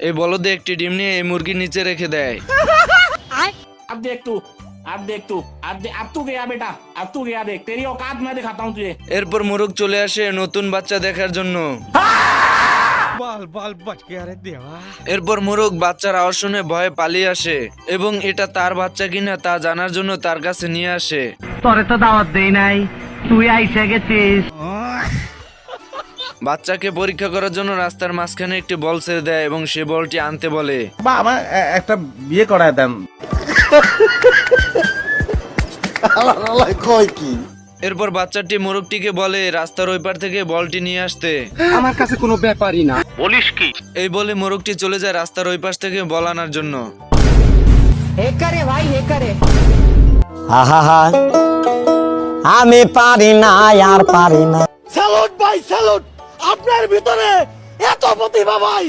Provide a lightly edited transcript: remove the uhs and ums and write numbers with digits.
এই বলদে একটি ডিম নিয়ে এই মুরগির নিচে রেখে দেয়। अब देख तू अब तू गया बेटा, अब तू गया, देख तेरी औकात मैं दिखाता हूँ तुझे। এরপর মোরগ চলে আসে নতুন বাচ্চা দেখার জন্য। এরপর মোরগ বাচ্চার আওয়াজ শুনে ভয়ে পালিয়ে আসে এবং এটা তার বাচ্চা কিনা তা জানার জন্য তার কাছে নিয়ে আসে। তোরে তো দাওয়াত দেই নাই, তুই আইসা গেছিস। বাচ্চাকে পরীক্ষা করার জন্য রাস্তার মাঝখানে একটি বল ছেড়ে দেয় এবং সে বলটি আনতে বলে। বা আমার একটা বিয়ে করায় দেন। এরপর বাচ্চাটি মোরগটিকে বলে রাস্তার ওই পার থেকে বলটি নিয়ে আসতে। আমার কাছে কোনো ব্যাপারই না। এই বলে মোরগটি চলে যায় রাস্তার ওই পাশ থেকে বল আনার জন্য। আমি পারি না, আর পারি না। স্যালুট ভাই, স্যালুট, আপনার ভিতরে এত প্রতিভা ভাই।